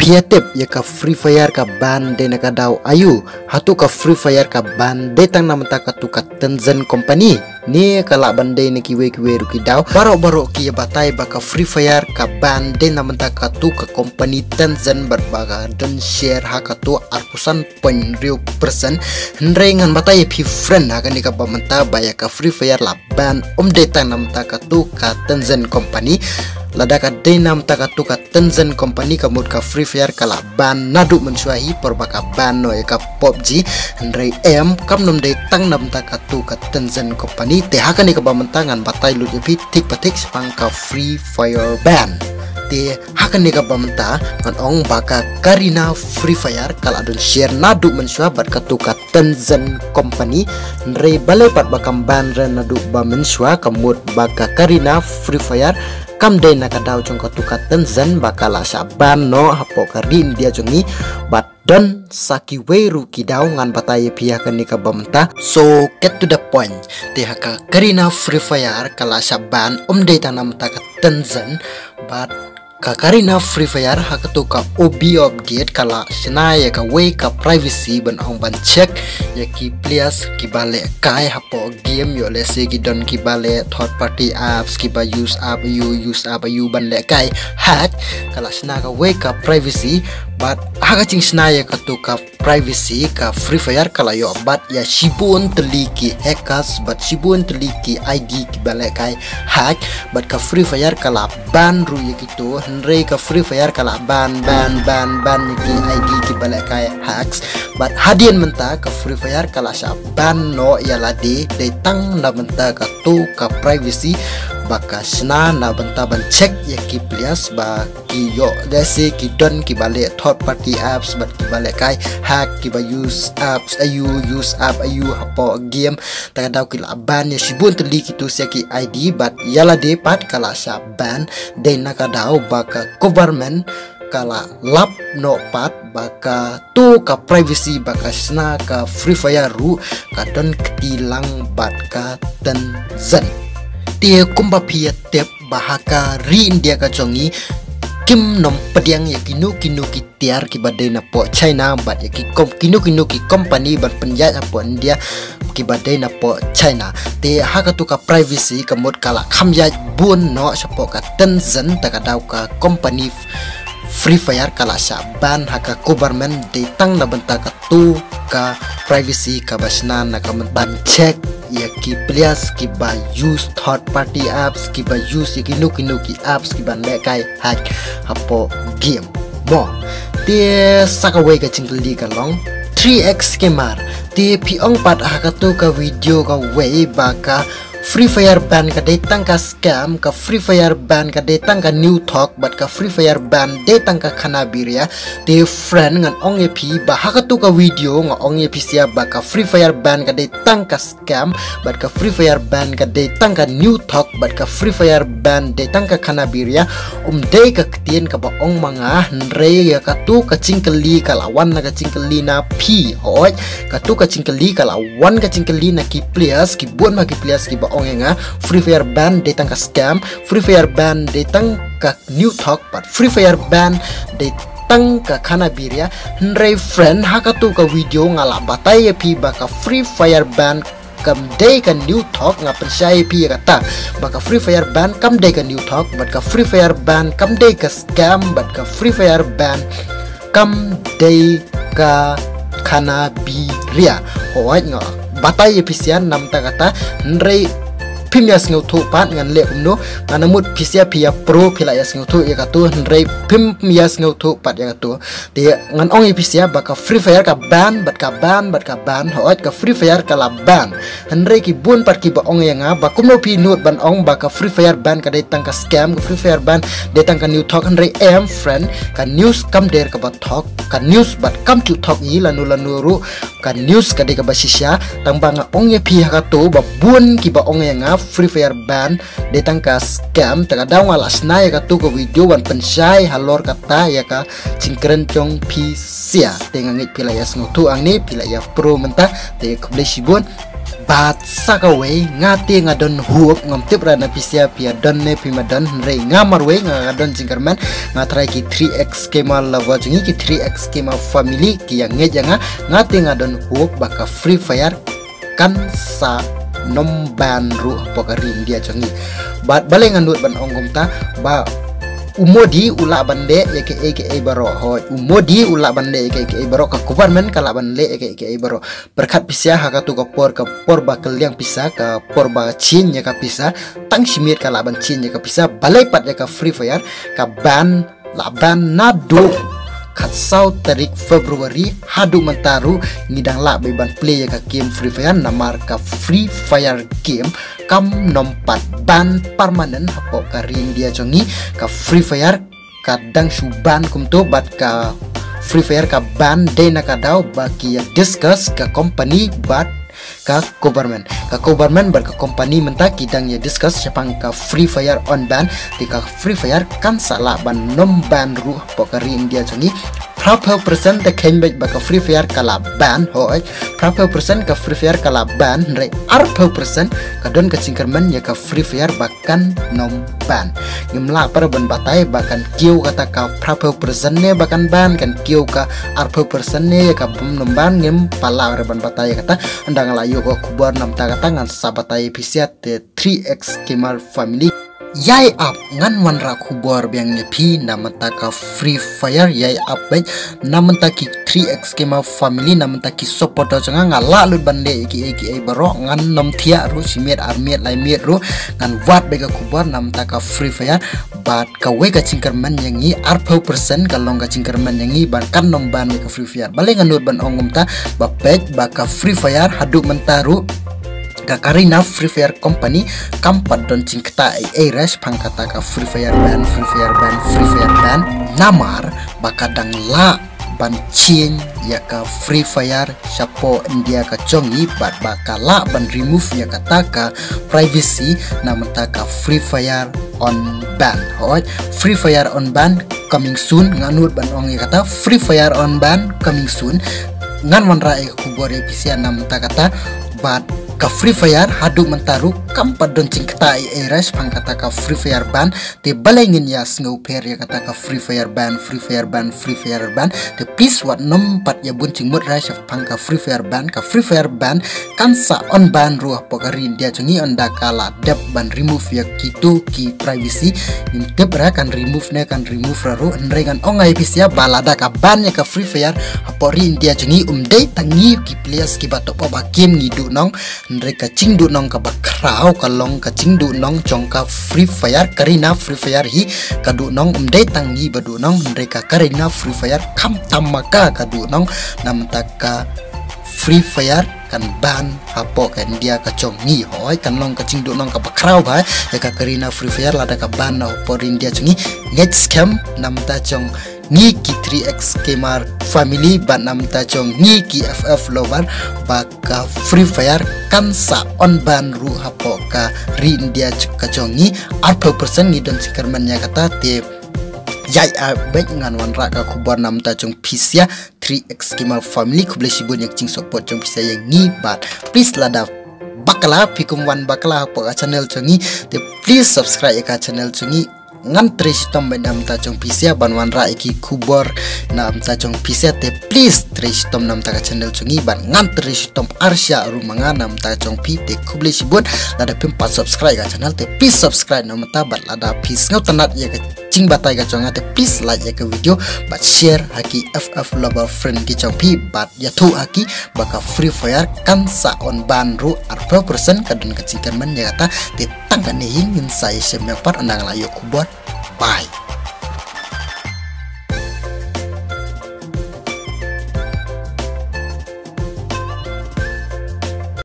Piatip ya ka Free Fire ka ban de naka daw ayu hatu ka Free Fire ka ban de tang namta ka tu ka Tencent company ni kala bande ni kiwe ruki daw baro ki batai baka Free Fire ka ban de namta ka tu ka company Tencent berbaga dan share haka tu arpusan %, nrengan batai pi friend haka ni ka bamanta baya ka Free Fire la ban de tang namta ka tu ka Tencent company ladaka denam takatuka Tencent company kamut ka Free Fire kala ban nadu mensuahi perbaka ban no ka PUBG ndrei kam nom de tang nam takatuka Tencent company te hakan ni ka bamantangan batai lu jepi tik patik spang ka Free Fire ban te hakan ni ka bamanta ngan ong baka karina Free Fire kala don share nadu mensua bat katuka Tencent company ndrei balai pat bakam ban ren nadu ba mensua kamut baka karina Free Fire kam day nakadaw jong katuka Tencent bakala sa ban no hapo karin dia jongi bat don sakiwe ruki daw ngan bataye pihakan ni kabamta so get to the point te haka karina Free Fire kala sa ban day tanam taka Tencent bat kakarina Free Fire hakatu ka OB update kala sinaya ka way ka privacy ban ong ban check ya ki players ki bale kai hapo game yo lese ki don ki bale third party apps ki ba use app you ban le kai hack kala sina ka way ka privacy but hagaching sinaya ka tu ka privacy ka Free Fire kala yo but ya shibun teliki hackers but shibun teliki ID ki bale kai hack but ka Free Fire kala ban ru ya gitu Henry ka Free Fire kala ban ki ID ki bale kai hacks but hadian menta ka Free Fire kala sa ban no ya ladi de tang na menta ka tu ka privacy baka sna na benta ban check ya ki players ba ki yo desi ki don ki bale third party apps but ki bale kai hack ki ba use apps use app hapo game ta daw ki la ban ya shibun teli ki tu se ki ID but yala de pat kala sa ban de naka daw baka government kala lap no pat baka tu ka privacy baka sna ka Free Fire ru ka don ketilang bat ka Tencent tie kumba pia tep bahaka ri India ka chongi kim nom pediang ya kinu ki tiar ki badai na po China bat ya ki kinu ki company bat penjat po India ki badai na po China te haka tu ka privacy kamut kala khamya bun no sapo ka Tencent ta ka daw ka company Free Fire kala sa ban haka government de tang na benta ka tu ka privacy ka basna na ka ban check ya ki players ki ba use third party apps ki ba use ki kinu ki apps ki ban le kai hack hapo game mo te sakaway ka chingli ka long 3x kemar te piong pat haka tu ka video ka way baka Free Fire ban ka datang ka scam ka Free Fire ban ka datang ka new talk but ka Free Fire ban datang ka kanabiria te friend ngan ong epi ba hakatu ka video nga ong epi sia ba ka Free Fire ban ka datang ka scam but ka Free Fire ban ka datang ka new talk but ka Free Fire ban datang ka kanabiria day ka ketien ka ba ong mga nre ya ka tu ka cingkeli ka lawan na ka cingkeli na pi hoy ka tu ka cingkeli ka lawan ka cingkeli na ki players ki buan ma ki players ki ba ong nga Free Fire ban datang ka scam Free Fire ban datang ka new talk but Free Fire ban datang ka kanabiria nre friend hakatu ka video ngala batay pi baka Free Fire ban kam day ka new talk nga pensay pi kata baka Free Fire ban kam day ka new talk but ka Free Fire ban kam day ka scam but ka Free Fire ban kam day ka kanabiria hoy nga batay episian nam ta kata nre pimyas ngautu pat ngan le umno nganamut pisia pia pro pila yas ngautu ya katu nre pimyas ngautu pat ya katu te ngan ong episia baka Free Fire ka ban bat ka ban hoat ka Free Fire ka la ban nre ki bun pat ki ba ong ya nga ba kumno pi nut ban ong baka Free Fire ban ka datang ka scam ka Free Fire ban datang ka new talk nre friend ka news kam der ka ba talk ka news bat kam tu talk yi lanu ru ka news ka de ka ba sisya tang banga ong epi ka to ba bun ki ba ong ya nga Free Fire ban datang ka scam taga daw nga lasna ya ka tu ko video wan pensay halor kata ya ka cingkren chong pisia tengangit pila ya ngutu ang ni pila ya pro menta te kuble sibun bat sakaway ngati ngadon huop ngomtip rana pisia pia don ne pimadon re ngamarwe ngadon jingkerman ngatrai ki 3x kema lava jungi ki 3x kema family ki yang ngejanga ngati ngadon huop baka Free Fire kan sa nomban ru pokarin dia jungi bat baleng andut ban ongom ta ba umodi ula bande aka baro hoy umodi ula bande aka baro ka government kala bande aka baro berkat pisah ka tu ka por bakal yang pisah ka por ba chin ya ka pisah tang simit kala ban chin ya ka pisah balai pat ya ka Free Fire ka ban la ban nado katsau tarik Februari hadu mentaru ngidang la beban play ya ka game Free Fire namar ka Free Fire game kam nompat ban permanen hapo karing dia jongi ka Free Fire kadang suban kumto bat ka Free Fire ka ban de nakadau baki ya discuss ka company bat ka government ber ka company menta kidang ya discuss siapang ka Free Fire on ban di ka Free Fire kan salah ban nom ban ru pokari India jongi proper persen the cambridge baka Free Fire kala ban hoy proper persen ka Free Fire kala ban re arper persen kadon ka cingkerman ya ka Free Fire bakan nom ban ngimla para ban batai bakan kiu kata ka proper persen ne bakan ban kan kiu ka arper persen ne ya ka nom ban ngim pala ban batai kata andang layo ko kubar nam ta kata ngan sabatai pisiat 3x kemal family yai up ngan wanra kubor biang nyepi namanta ka Free Fire yai up baik namanta ki 3x kema family namanta ki support janga ngala lut bande iki baro ngan nom thia ru simet armiet lai miet ru ngan wat bega kubor namanta ka Free Fire bat ka we ka cingkerman yangi arpau persen kalong ka cingkerman yangi ban kan nom ban ka Free Fire bale ngan lut ban ongom ta bapet baka Free Fire hadu mentaru Kakarina Free Fire company kampat don cingkta res pangkata ka Free Fire ban namar bakadang la ban cing ya ka Free Fire siapo India ka congi bat bakala ban remove ya kata ka privacy namanta ka Free Fire on ban hoy Free Fire on ban coming soon nganut ban ong ya kata Free Fire on ban coming soon ngan wanra kubore pisia namanta kata bat ka Free Fire hadu mentaru kampa don cingkta res pangkata ka Free Fire ban te balengin ya sngau per ya kata ka Free Fire ban te please wat nompat ya buncing mut res pangka Free Fire ban kan sa on ban ruah pokarin dia cengi onda kala dep ban remove ya kitu ki privacy nim dep ra kan remove raru enrengan ongai pisia balada ka ban ya ka Free Fire apori dia cengi umdei tangi ki players ki batok pa game ngidu nong mereka cingdu nong ka bakrau kalong ka cingdu nong congka Free Fire karina Free Fire hi kadu nong umdai tangi badu nong mereka karina Free Fire kam tamaka kadu nong namtaka Free Fire kan ban hapo kan dia ka congi hoy kan long ka cingdu nong ka bakrau ba ya ka karina Free Fire lada ka ban na porin dia congi next scam namta cong ni ki 3x kemar family ban namta cong ni ki FF lover baka Free Fire kan sa on ban ru hapo ka ri India ka congi arpa persen ni don cingkerman ya kata te yai baik ngan wanra ka kubar namta cong pisia 3x kemar family kuble sibun yak cing support cong pisia yang ni bat please lada bakala pikum wan bakala hapo ka channel congi te please subscribe ka channel congi ngan trestom benam ta cong pisia banwan ra iki kubor nam ta cong pisia te please trestom nam ta channel congi ban ngan trestom arsya rumanga nam ta cong pi te kuble sibun lada pimpa subscribe ka channel te please subscribe nam ta bat lada please ngau tanat ya ka cing batai ka cong te please like ya ka video bat share haki FF lover friend ki cong pi bat ya tu haki baka Free Fire kan sa on ban ru arpa persen kadun ka cingkerman ya kata te tangane ingin saya semepar andang layo kubor bye.